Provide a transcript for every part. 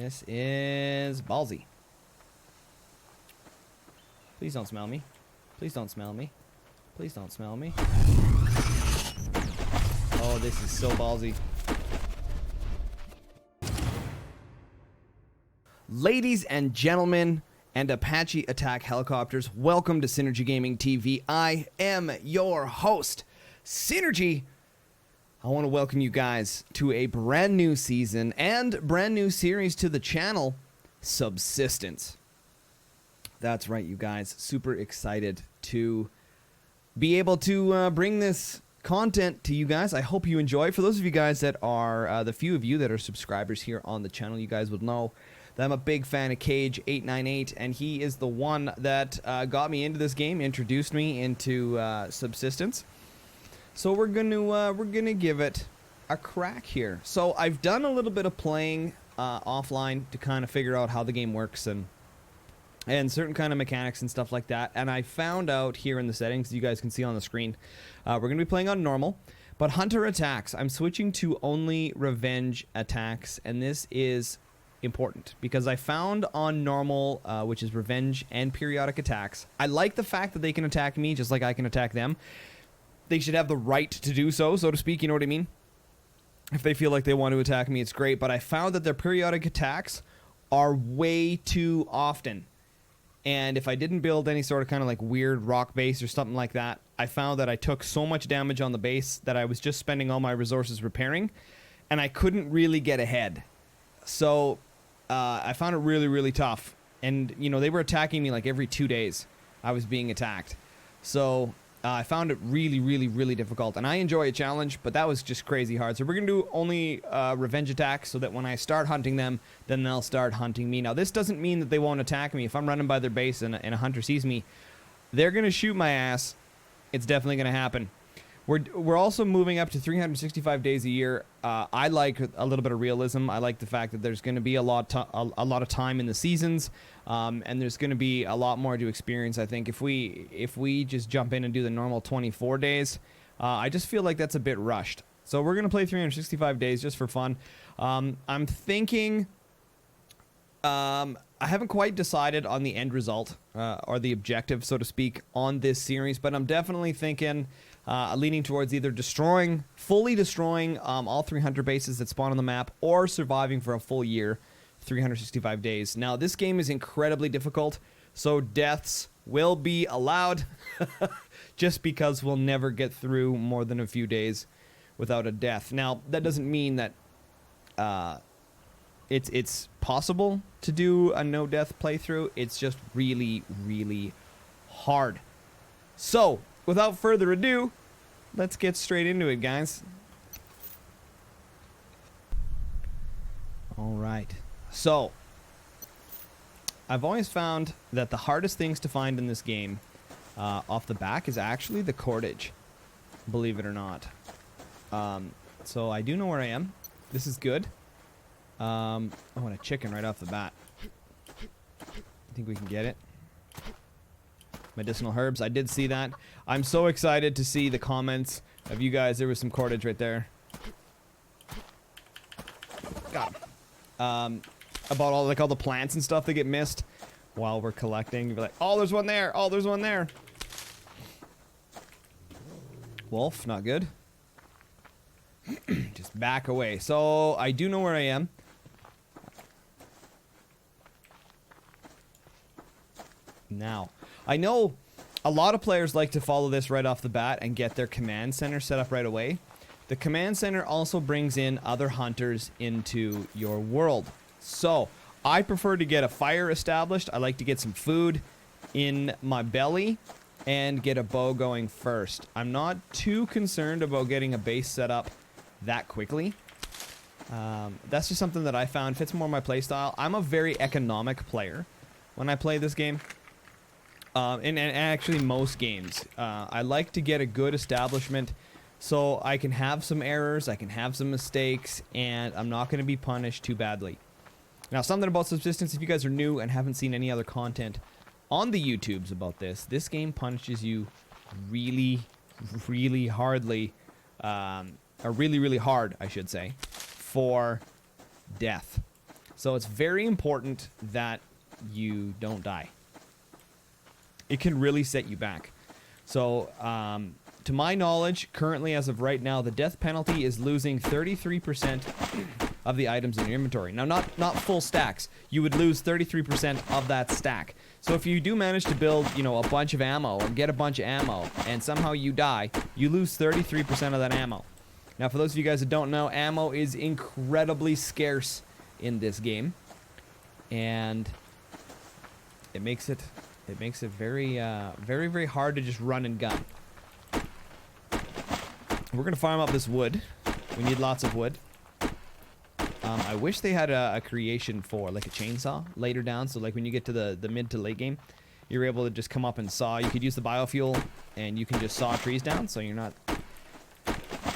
This is ballsy. Please don't smell me. Please don't smell me. Please don't smell me. Oh, this is so ballsy. Ladies and gentlemen, and Apache attack helicopters, welcome to Synergy Gaming TV. I am your host, Synergy. I want to welcome you guys to a brand new season and brand new series to the channel, Subsistence. That's right, you guys. Super excited to be able to bring this content to you guys. I hope you enjoy. For those of you guys that are, the few of you that are subscribers here on the channel, you guys would know that I'm a big fan of Cage898, and he is the one that got me into this game, introduced me into Subsistence. So we're gonna give it a crack here. So I've done a little bit of playing offline to kind of figure out how the game works and certain kind of mechanics and stuff like that. And I found out here in the settings, you guys can see on the screen, we're gonna be playing on normal, but hunter attacks, I'm switching to only revenge attacks, and this is important because I found on normal, which is revenge and periodic attacks, I like the fact that they can attack me just like I can attack them. They should have the right to do so, so to speak, you know what I mean? If they feel like they want to attack me, it's great, but I found that their periodic attacks are way too often. And if I didn't build any sort of kind of like weird rock base or something like that, I found that I took so much damage on the base that I was just spending all my resources repairing, and I couldn't really get ahead. So I found it really, really tough. And, you know, they were attacking me like every 2 days I was being attacked. So I found it really, really, really difficult. And I enjoy a challenge, but that was just crazy hard. So we're going to do only revenge attacks so that when I start hunting them, then they'll start hunting me. Now, this doesn't mean that they won't attack me. If I'm running by their base and a hunter sees me, they're going to shoot my ass. It's definitely going to happen. We're also moving up to 365 days a year. I like a little bit of realism. I like the fact that there's going to be a lot of time in the seasons, and there's going to be a lot more to experience. I think if we just jump in and do the normal 24 days, I just feel like that's a bit rushed. So we're going to play 365 days just for fun. I'm thinking. I haven't quite decided on the end result or the objective, so to speak, on this series, but I'm definitely thinking. Leaning towards either fully destroying all 300 bases that spawn on the map, or surviving for a full year, 365 days. Now, this game is incredibly difficult, so deaths will be allowed, just because we'll never get through more than a few days without a death. Now, that doesn't mean that it's possible to do a no-death playthrough. It's just really, really hard. So, without further ado, let's get straight into it, guys. Alright. So, I've always found that the hardest things to find in this game, off the back, is actually the cordage. Believe it or not. So, I do know where I am. This is good. Oh, and a chicken right off the bat. I think we can get it. Medicinal herbs. I did see that. I'm so excited to see the comments of you guys. There was some cordage right there. Got him. About all the plants and stuff that get missed while we're collecting. You'll be like, oh, there's one there. Oh, there's one there. Wolf, not good. Just back away. So I do know where I am. Now, I know a lot of players like to follow this right off the bat and get their command center set up right away. The command center also brings in other hunters into your world. So, I prefer to get a fire established. I like to get some food in my belly and get a bow going first. I'm not too concerned about getting a base set up that quickly. That's just something that I found fits more my playstyle. I'm a very economic player when I play this game. And actually most games. I like to get a good establishment so I can have some errors, I can have some mistakes, and I'm not going to be punished too badly. Now, something about Subsistence, if you guys are new and haven't seen any other content on the YouTubes about this game punishes you really, really hardly, or really, really hard, I should say, for death. So it's very important that you don't die. It can really set you back. So, to my knowledge, currently as of right now, the death penalty is losing 33% of the items in your inventory. Now, not full stacks. You would lose 33% of that stack. So if you do manage to build, you know, a bunch of ammo or get a bunch of ammo and somehow you die, you lose 33% of that ammo. Now, for those of you guys that don't know, ammo is incredibly scarce in this game. And it makes it very, very, very hard to just run and gun. We're going to farm up this wood. We need lots of wood. I wish they had a creation for, like, a chainsaw later down. So, like, when you get to the mid to late game, you're able to just come up and saw. You could use the biofuel, and you can just saw trees down, so you're not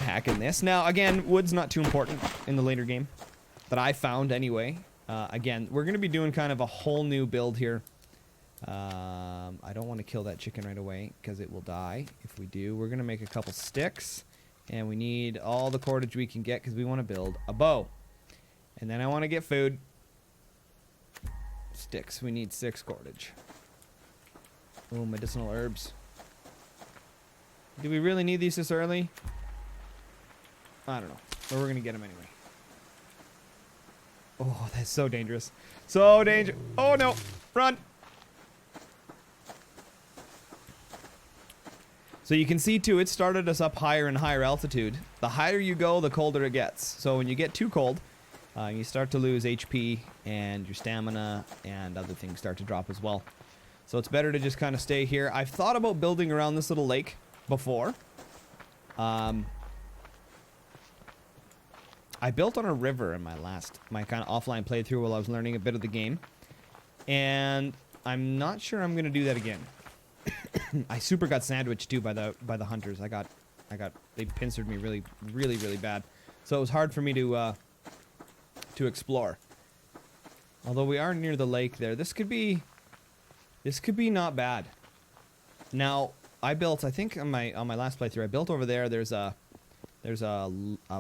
hacking this. Now, again, wood's not too important in the later game. That I found, anyway. Again, we're going to be doing kind of a whole new build here. I don't want to kill that chicken right away because it will die if we do. We're going to make a couple sticks, and we need all the cordage we can get because we want to build a bow. And then I want to get food. Sticks. We need 6 cordage. Oh, medicinal herbs. Do we really need these this early? I don't know. But we're going to get them anyway. Oh, that's so dangerous. So dangerous. Oh, no. Run. So you can see, too, it started us up higher and higher altitude. The higher you go, the colder it gets. So when you get too cold, you start to lose HP, and your stamina and other things start to drop as well. So it's better to just kind of stay here. I've thought about building around this little lake before. I built on a river in my kind of offline playthrough while I was learning a bit of the game. And I'm not sure I'm going to do that again. I super got sandwiched too by the hunters. They pincered me really, really, really bad. So it was hard for me to explore. Although we are near the lake there, this could be not bad. Now I think on my last playthrough I built over there. There's a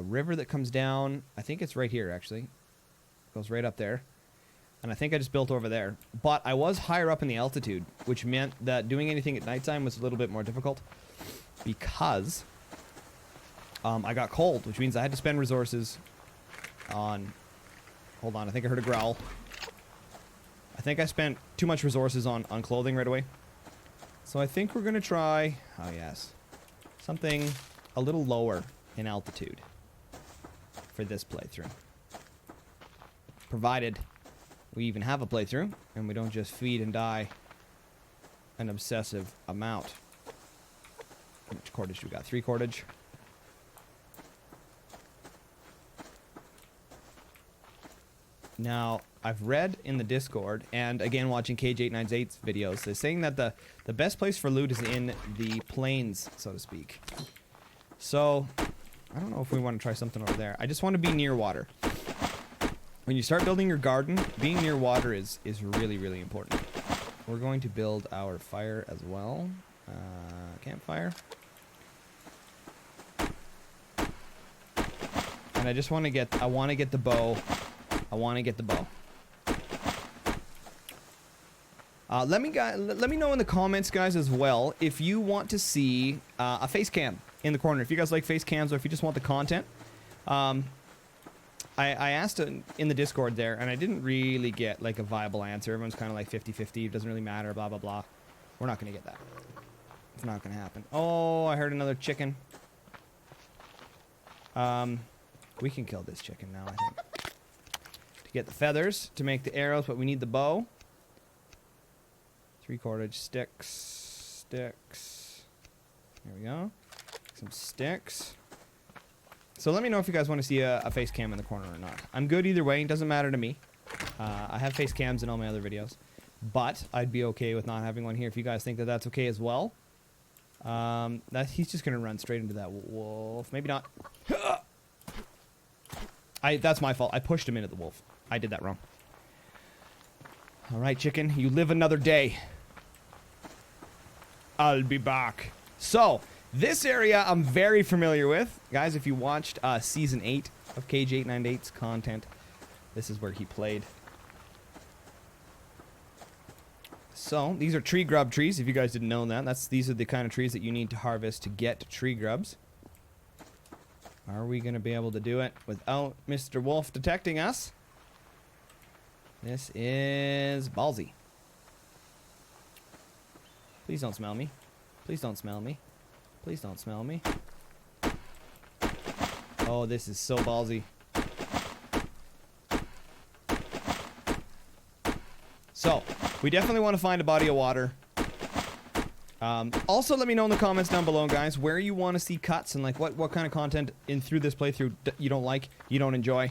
river that comes down. I think it's right here actually. It goes right up there. And I think I just built over there. But I was higher up in the altitude, which meant that doing anything at nighttime was a little bit more difficult. Because I got cold, which means I had to spend resources on... Hold on, I think I heard a growl. I think I spent too much resources on clothing right away. So I think we're going to try... Oh, yes. Something a little lower in altitude for this playthrough. Provided... we even have a playthrough, and we don't just feed and die an obsessive amount. How much cordage do we got? 3 cordage. Now, I've read in the Discord, and again watching KJ898's videos, they're saying that the best place for loot is in the plains, so to speak. So, I don't know if we want to try something over there. I just want to be near water. When you start building your garden, being near water is really, really important. We're going to build our fire as well. Campfire. And I just want to get, I want to get the bow. Let me know in the comments, guys, as well, if you want to see a face cam in the corner. If you guys like face cams, or if you just want the content. I asked in the Discord there, and I didn't really get, like, a viable answer. Everyone's kind of like 50-50. It doesn't really matter, blah, blah, blah. We're not going to get that. It's not going to happen. Oh, I heard another chicken. We can kill this chicken now, I think. To get the feathers, to make the arrows, but we need the bow. 3 cordage, sticks. There we go. Some sticks. So let me know if you guys want to see a face cam in the corner or not. I'm good either way. It doesn't matter to me. I have face cams in all my other videos. But I'd be okay with not having one here if you guys think that that's okay as well. He's just going to run straight into that wolf. Maybe not. That's my fault. I pushed him into the wolf. I did that wrong. All right, chicken. You live another day. I'll be back. So... this area I'm very familiar with. Guys, if you watched Season 8 of KJ898's content, This is where he played. So, these are tree grub trees, if you guys didn't know that. These are the kind of trees that you need to harvest to get tree grubs. Are we going to be able to do it without Mr. Wolf detecting us? This is ballsy. Please don't smell me. Please don't smell me. Please don't smell me. Oh, this is so ballsy. So, we definitely want to find a body of water. Also, let me know in the comments down below, guys, where you want to see cuts and like what kind of content through this playthrough you don't like, you don't enjoy,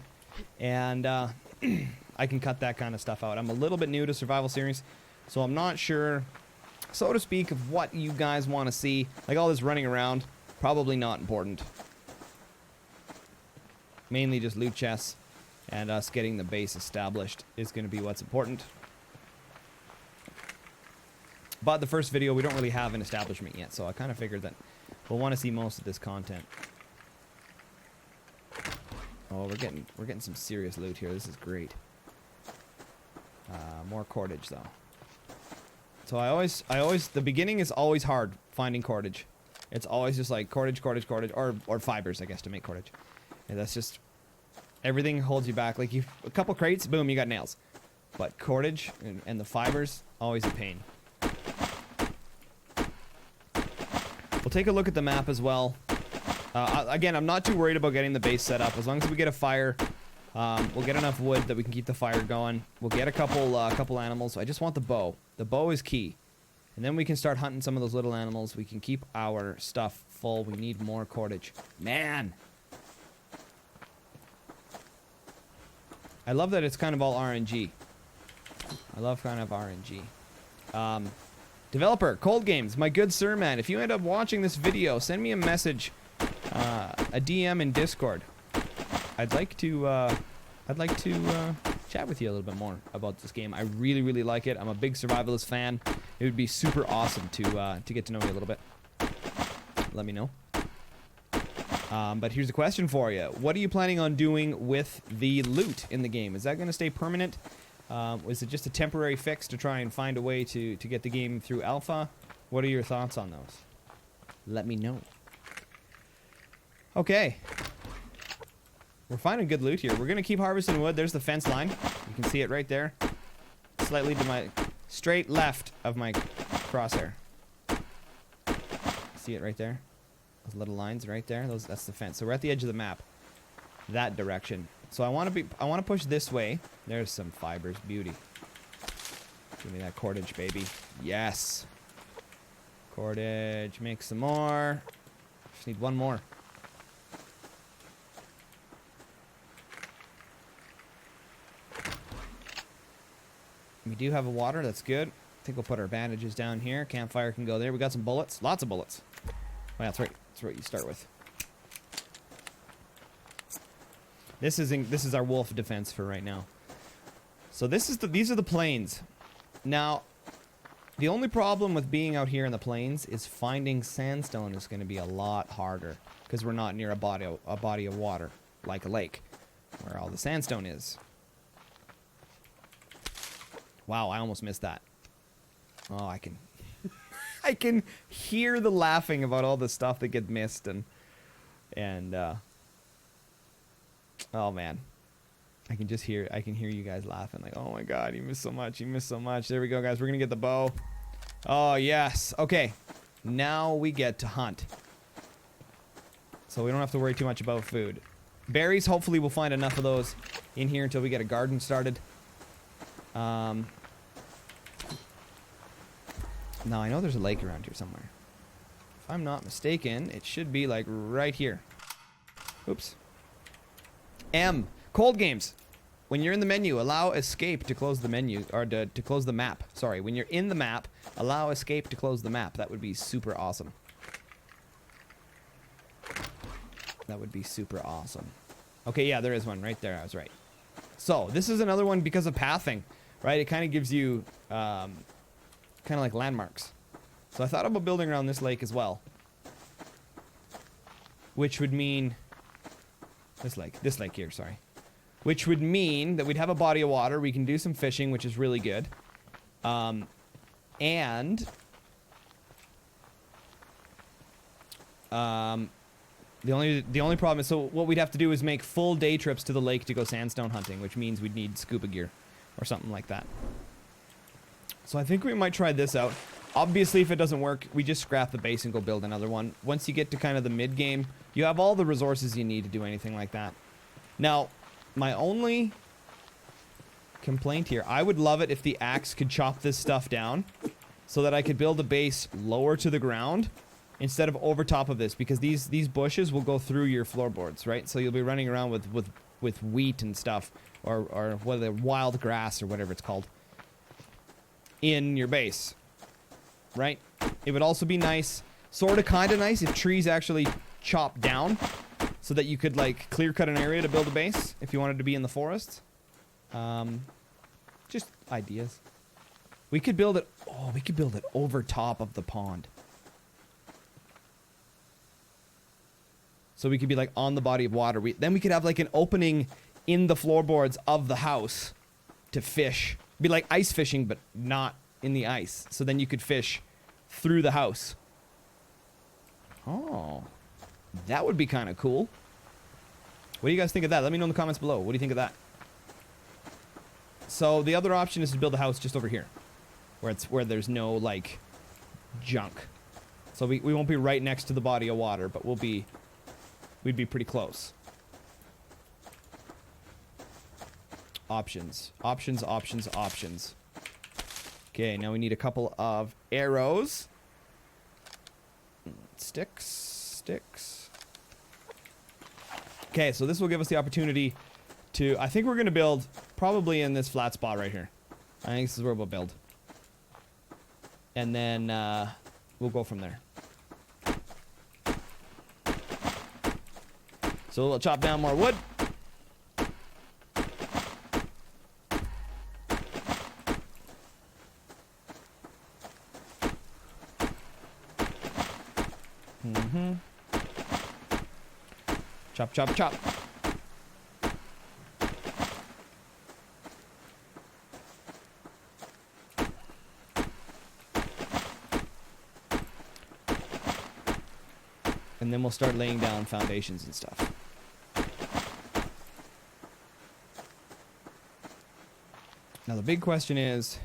and I can cut that kind of stuff out. I'm a little bit new to Survival Series, so I'm not sure, so to speak, of what you guys want to see. Like all this running around, probably not important. Mainly just loot chests and us getting the base established is going to be what's important. But the first video, we don't really have an establishment yet, so I kind of figured that we'll want to see most of this content. Oh, we're getting some serious loot here. This is great. More cordage though. So I always the beginning is always hard finding cordage. It's always just like cordage, or fibers, I guess, to make cordage. And that's just everything holds you back. Like a couple crates, boom, you got nails. But cordage and the fibers, always a pain. We'll take a look at the map as well. Again, I'm not too worried about getting the base set up. As long as we get a fire, we'll get enough wood that we can keep the fire going. We'll get a couple animals. I just want the bow. The bow is key. And then we can start hunting some of those little animals. We can keep our stuff full. We need more cordage. Man! I love that it's kind of all RNG. I love kind of RNG. Developer, Cold Games, my good sir, man. If you end up watching this video, send me a message, a DM in Discord. I'd like to chat with you a little bit more about this game. I really, really like it. I'm a big survivalist fan. It would be super awesome to get to know you a little bit. Let me know. But here's a question for you. What are you planning on doing with the loot in the game? Is that going to stay permanent? Was it just a temporary fix to try and find a way to get the game through alpha? What are your thoughts on those? Let me know. Okay. We're finding good loot here. We're going to keep harvesting wood. There's the fence line. You can see it right there. Slightly to my straight left of my crosshair. See it right there? Those little lines right there. That's the fence. So we're at the edge of the map. That direction. So I want to push this way. There's some fibers, beauty. Give me that cordage, baby. Yes. Cordage, make some more. Just need one more. We do have a water, that's good. I think we'll put our bandages down here. Campfire can go there. We got some bullets, lots of bullets. Oh, yeah, that's right. That's what you start with. This is our wolf defense for right now. So these are the plains. Now, the only problem with being out here in the plains is finding sandstone is going to be a lot harder because we're not near a body of water like a lake where all the sandstone is. Wow, I almost missed that. Oh, I can I can hear the laughing about all the stuff that get missed and oh man, I can hear you guys laughing like, oh my god, you missed so much, you missed so much. There we go, guys, we're gonna get the bow. Oh yes, okay, now we get to hunt, so we don't have to worry too much about food. Berries, hopefully we'll find enough of those in here until we get a garden started. Now I know there's a lake around here somewhere. If I'm not mistaken, it should be like right here. Oops. M. Cold Games. When you're in the menu, allow escape to close the menu, or to close the map. Sorry, when you're in the map, allow escape to close the map. That would be super awesome. That would be super awesome. Okay, yeah, there is one right there. I was right. So, this is another one because of pathing, right? It kind of gives you, kind of like landmarks. So I thought about building around this lake as well. Which would mean... This lake here, sorry. which would mean that we'd have a body of water. We can do some fishing, which is really good. And the only problem is, so what we'd have to do is make full day trips to the lake to go sandstone hunting, which means we'd need scuba gear or something like that. So I think we might try this out. Obviously, if it doesn't work, we just scrap the base and go build another one. Once you get to kind of the mid-game, you have all the resources you need to do anything like that. Now, my only complaint here, I would love it if the axe could chop this stuff down so that I could build a base lower to the ground instead of over top of this, because these bushes will go through your floorboards, right? So you'll be running around with wheat and stuff, or whether wild grass or whatever it's called, in your base, right? It would also be nice, sort of kind of nice, if trees actually chop down so that you could like clear cut an area to build a base if you wanted to be in the forest. Just ideas. We could build it, oh, we could build it over top of the pond. So we could be like on the body of water. Then we could have like an opening in the floorboards of the house to fish. Be like ice fishing, but not in the ice. So then you could fish through the house. Oh, that would be kind of cool. What do you guys think of that? Let me know in the comments below. What do you think of that? So the other option is to build a house just over here, where there's no like junk. So we won't be right next to the body of water, but we'd be pretty close. Options. Options, options, options. Okay, now we need a couple of arrows. Sticks. Okay, so this will give us the opportunity to... I think we're going to build probably in this flat spot right here. I think this is where we'll build. And then we'll go from there. So we'll chop down more wood. Chop, chop, chop. And then we'll start laying down foundations and stuff. Now the big question is,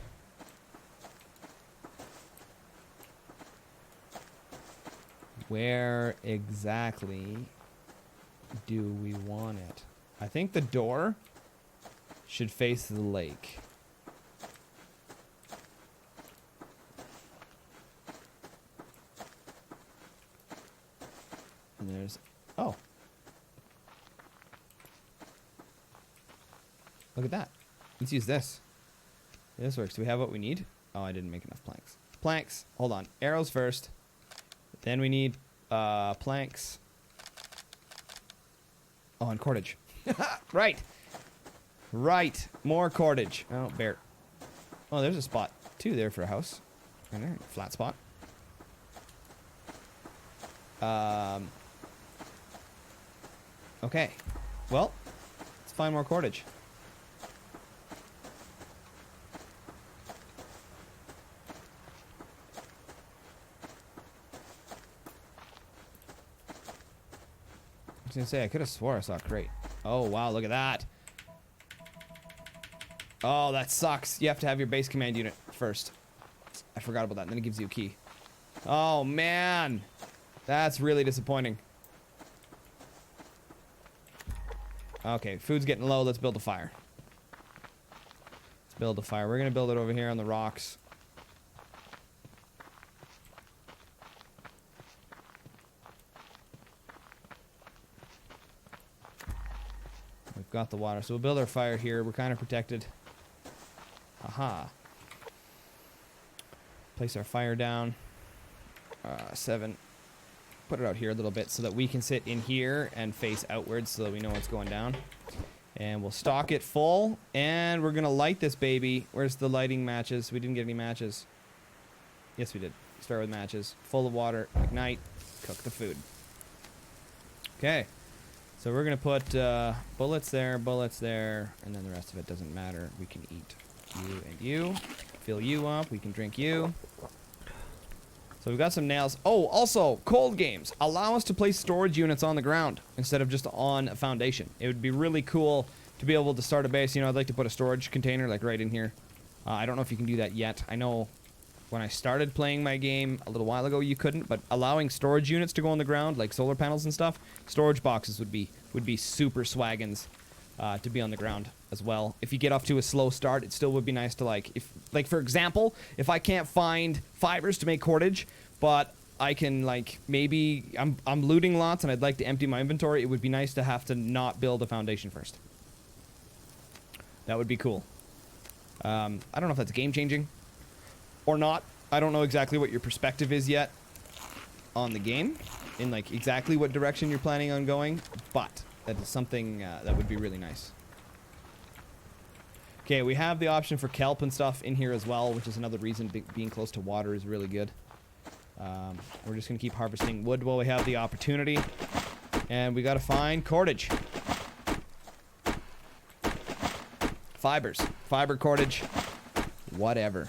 where exactly do we want it? I think the door should face the lake. And there's... oh. Look at that. Let's use this. This works. Do we have what we need? Oh, I didn't make enough planks. Planks. Hold on. Arrows first. Then we need planks. Oh, and cordage. Right. Right. More cordage. Oh, bear. Oh, there's a spot too there for a house. Right there. Flat spot. Okay. Well, let's find more cordage. I was gonna say, I could have swore I saw a crate. Oh, wow, look at that. Oh, that sucks. You have to have your base command unit first. I forgot about that, and then it gives you a key. Oh, man. That's really disappointing. Okay, food's getting low. Let's build a fire. Let's build a fire. We're gonna build it over here on the rocks. We've got the water, so we'll build our fire here. We're kind of protected. Aha. Place our fire down. 7. Put it out here a little bit so that we can sit in here and face outwards so that we know what's going down. And we'll stock it full, and we're gonna light this baby. Where's the lighting matches? We didn't get any matches. Yes, we did. Start with matches. Full of water. Ignite. Cook the food. Okay. So we're going to put bullets there, and then the rest of it doesn't matter. We can eat you and you. Fill you up. We can drink you. So we've got some nails. Oh, also, cold games. Allow us to place storage units on the ground instead of just on a foundation. It would be really cool to be able to start a base. You know, I'd like to put a storage container, like, right in here. I don't know if you can do that yet. I know when I started playing my game a little while ago, you couldn't. But allowing storage units to go on the ground, like solar panels and stuff, storage boxes would be super swaggins to be on the ground as well. If you get off to a slow start, it still would be nice to, like, for example, if I can't find fibers to make cordage, but I can, like, maybe I'm looting lots and I'd like to empty my inventory, it would be nice to have to not build a foundation first. That would be cool. I don't know if that's game changing or not. I don't know exactly what your perspective is yet on the game, in, like, exactly what direction you're planning on going, but that is something that would be really nice. Okay, we have the option for kelp and stuff in here as well, which is another reason being close to water is really good. We're just going to keep harvesting wood while we have the opportunity. And we got to find cordage. Fibers. Fiber cordage. Whatever.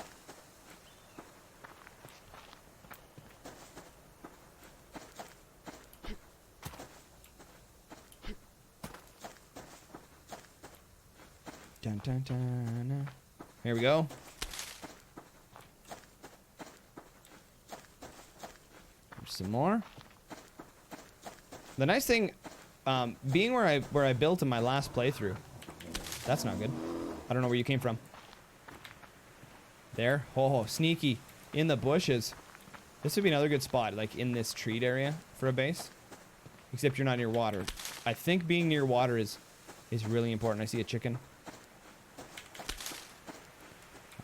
Dun, dun, dun. Here we go. There's some more. The nice thing, being where I built in my last playthrough. That's not good. I don't know where you came from. There. Oh, sneaky. In the bushes. This would be another good spot, like in this treed area for a base. Except you're not near water. I think being near water is really important. I see a chicken.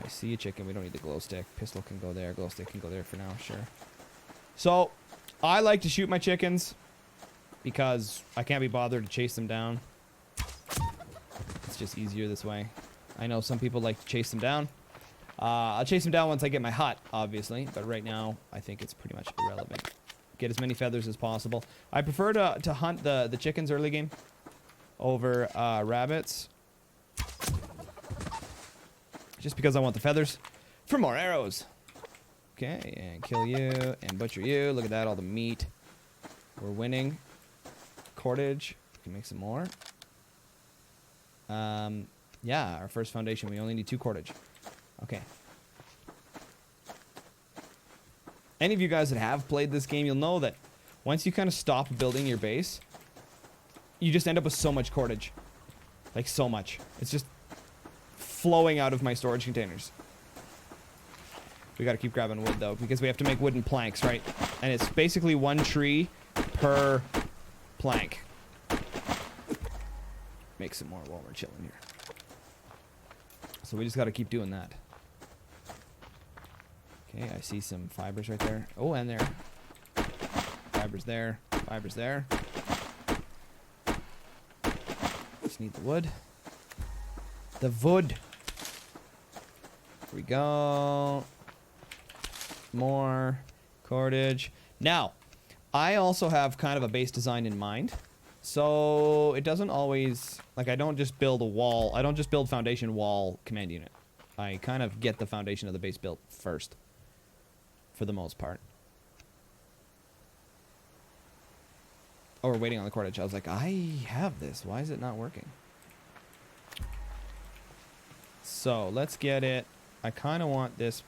I see a chicken. We don't need the glow stick. Pistol can go there. Glow stick can go there for now. Sure. So, I like to shoot my chickens because I can't be bothered to chase them down. It's just easier this way. I know some people like to chase them down. I'll chase them down once I get my hut, obviously. But right now, I think it's pretty much irrelevant. Get as many feathers as possible. I prefer to hunt the chickens early game over rabbits. Just because I want the feathers for more arrows. Okay, and kill you and butcher you. Look at that, all the meat. We're winning. Cordage. We can make some more. Yeah, our first foundation. We only need 2 cordage. Okay. Any of you guys that have played this game, you'll know that once you kind of stop building your base, you just end up with so much cordage. Like, so much. It's just flowing out of my storage containers. We gotta keep grabbing wood, though, because we have to make wooden planks, right? And it's basically 1 tree per plank. Make some more while we're chilling here. So we just gotta keep doing that. Okay, I see some fibers right there. Oh, and there. Fibers there. Fibers there. Just need the wood. The wood. Here we go. More cordage. Now, I also have kind of a base design in mind. So it doesn't always, like, I don't just build a wall. I don't just build foundation wall command unit. I kind of get the foundation of the base built first, for the most part. Oh, we're waiting on the cordage. I was like, I have this. Why is it not working? So let's get it. I kind of want this.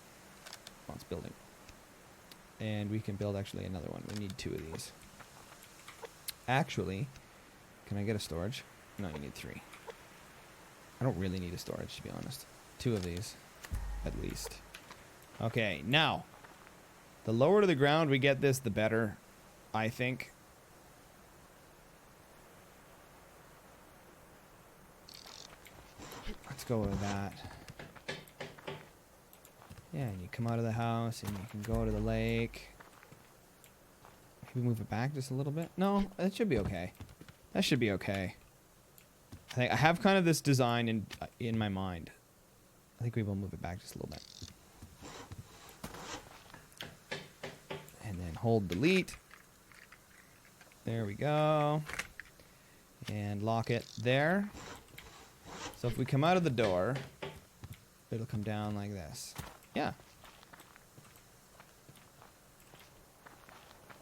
Oh, it's building. And we can build actually another one. We need 2 of these. Actually, can I get a storage? No, you need 3. I don't really need a storage, to be honest. 2 of these, at least. Okay, now, the lower to the ground we get this, the better, I think. Let's go with that. Yeah, and you come out of the house and you can go to the lake. Maybe move it back just a little bit. No, that should be okay. That should be okay. I think I have kind of this design in my mind. I think we will move it back just a little bit. And then hold delete. There we go. And lock it there. So if we come out of the door, it'll come down like this. Yeah.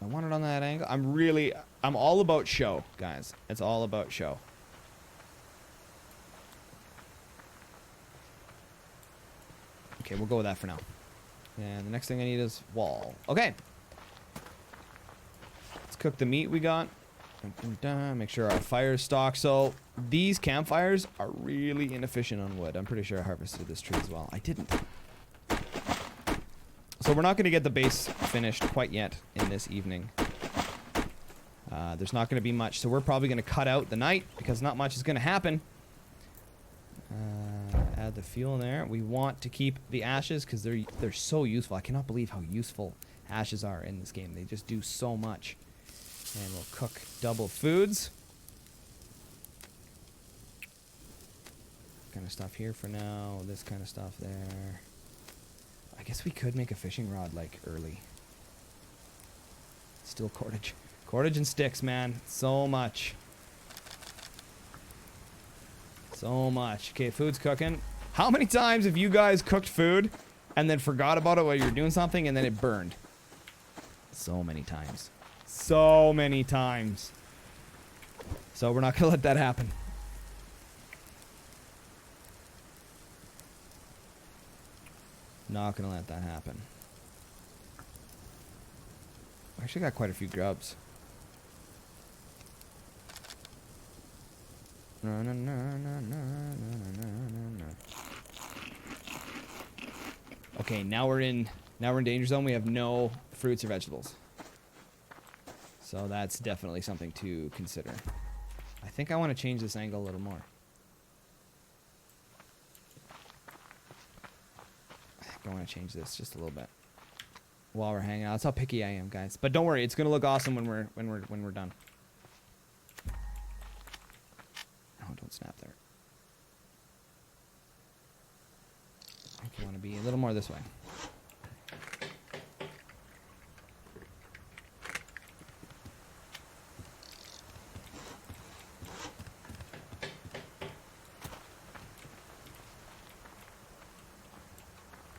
I want it on that angle. I'm all about show, guys. It's all about show. Okay, we'll go with that for now. And the next thing I need is wall. Okay. Let's cook the meat we got. Dun, dun, dun. Make sure our fire's stocked. So these campfires are really inefficient on wood. I'm pretty sure I harvested this tree as well. I didn't. So we're not going to get the base finished quite yet in this evening. There's not going to be much. So we're probably going to cut out the night because not much is going to happen. Add the fuel in there. We want to keep the ashes because they're so useful. I cannot believe how useful ashes are in this game. They just do so much. And we'll cook double foods. Kind of stuff here for now. This kind of stuff there. I guess we could make a fishing rod like early. Still cordage. Cordage and sticks, man. So much. So much. Okay, food's cooking. How many times have you guys cooked food and then forgot about it while you were doing something and then it burned? So many times. So many times. So we're not going to let that happen. Not going to let that happen. I actually got quite a few grubs. No, no, no, no, no, no, no, no, no. Okay, now we're in danger zone. We have no fruits or vegetables. So that's definitely something to consider. I think I want to change this angle a little more. I think I want to change this just a little bit while we're hanging out. That's how picky I am, guys. But don't worry, it's gonna look awesome when we're done. Oh, don't snap there. I think you want to be a little more this way.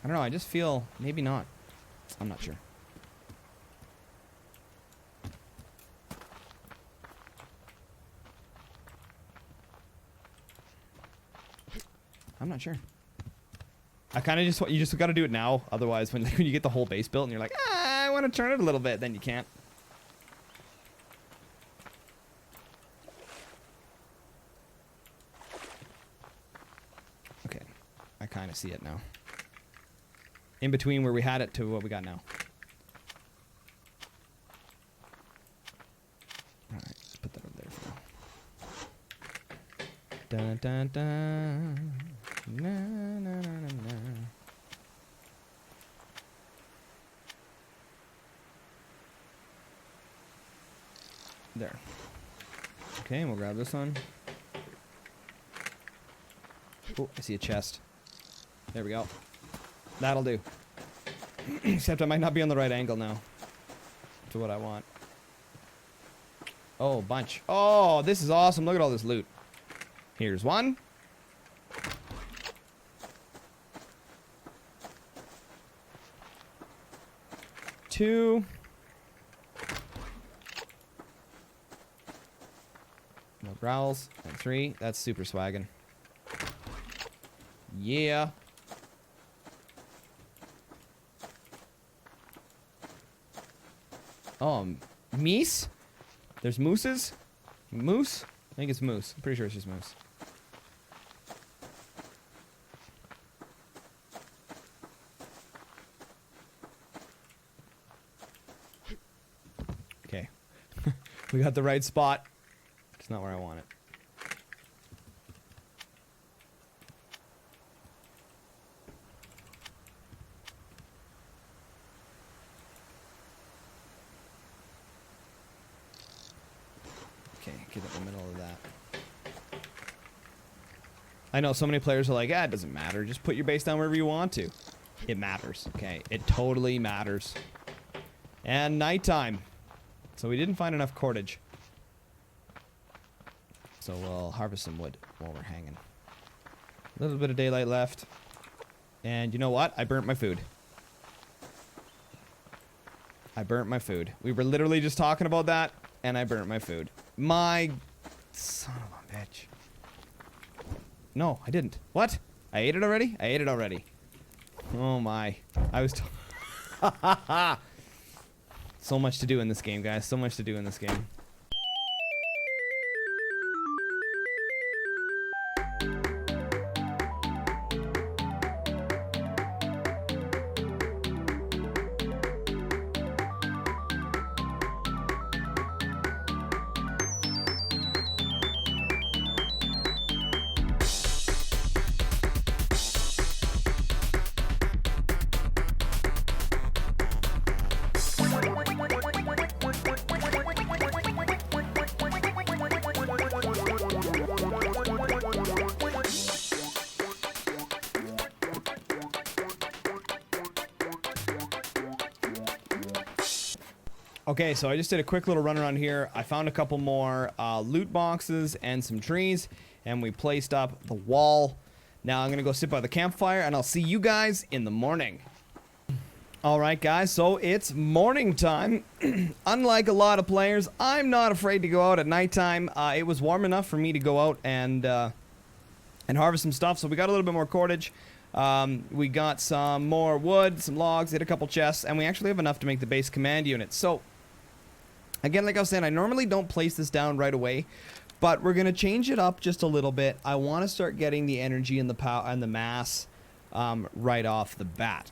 I don't know, I just feel maybe not. I'm not sure. I'm not sure. I kind of just want, you just got to do it now. Otherwise, when you get the whole base built and you're like, I want to turn it a little bit, then you can't. Okay. I kind of see it now. In between where we had it to what we got now. Alright, let's put that over there for now. Dun dun dun. Na, na, na, na, na. There. Okay, we'll grab this one. Oh, I see a chest. There we go. That'll do. Except I might not be on the right angle now to what I want. Oh, bunch. Oh, this is awesome. Look at all this loot. Here's one. Two. No growls. And three. That's super swaggin'. Yeah. Oh, meese? There's mooses? Moose? I think it's moose. I'm pretty sure it's just moose. Okay. We got the right spot. It's not where I want it. Get in the middle of that. I know so many players are like, it doesn't matter. Just put your base down wherever you want to. It matters, okay? It totally matters. And nighttime. So we didn't find enough cordage. So we'll harvest some wood while we're hanging. A little bit of daylight left. And you know what? I burnt my food. I burnt my food. We were literally just talking about that, and I burnt my food. My son of a bitch. No, I didn't. What? I ate it already? I ate it already. Oh my. I was so much to do in this game, guys. So much to do in this game. Okay, so I just did a quick little run around here. I found a couple more loot boxes and some trees, and we placed up the wall. Now I'm gonna go sit by the campfire, and I'll see you guys in the morning. All right, guys, so it's morning time. Unlike a lot of players, I'm not afraid to go out at nighttime. It was warm enough for me to go out and harvest some stuff, so we got a little bit more cordage. We got some more wood, some logs, hit a couple chests, and we actually have enough to make the base command unit. So, again, like I was saying, I normally don't place this down right away, but we're going to change it up just a little bit. I want to start getting the energy and the power and the mass right off the bat.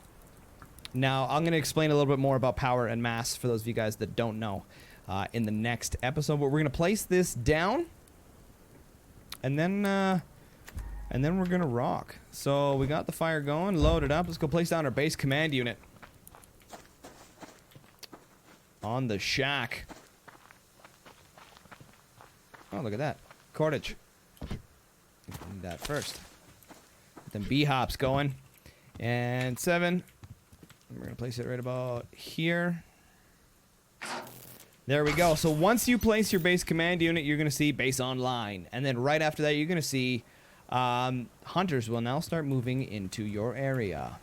Now, I'm going to explain a little bit more about power and mass for those of you guys that don't know in the next episode, but we're going to place this down, and then we're going to rock. So we got the fire going, loaded up. Let's go place down our base command unit on the shack. Oh, look at that. Cordage. Need that first. Get them bee hops going. And 7. We're going to place it right about here. There we go. So once you place your base command unit, you're going to see base online. And then right after that, you're going to see hunters will now start moving into your area.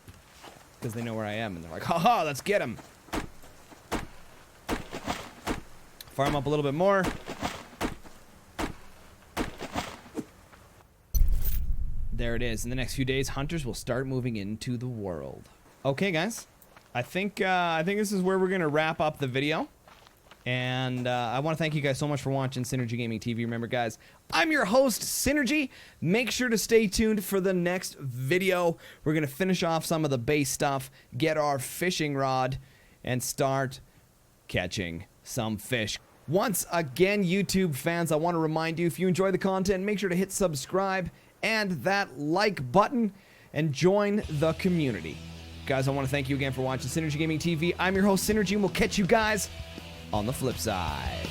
Because they know where I am. And they're like, haha, let's get them. Farm up a little bit more. There it is. In the next few days, hunters will start moving into the world. Okay, guys. I think this is where we're going to wrap up the video. And I want to thank you guys so much for watching Synergy Gaming TV. Remember, guys, I'm your host, Synergy. Make sure to stay tuned for the next video. We're going to finish off some of the base stuff, get our fishing rod, and start catching some fish. Once again, YouTube fans, I want to remind you, if you enjoy the content, make sure to hit subscribe and that like button and join the community. Guys, I want to thank you again for watching Synergy Gaming TV. I'm your host, Synergy, and we'll catch you guys on the flip side.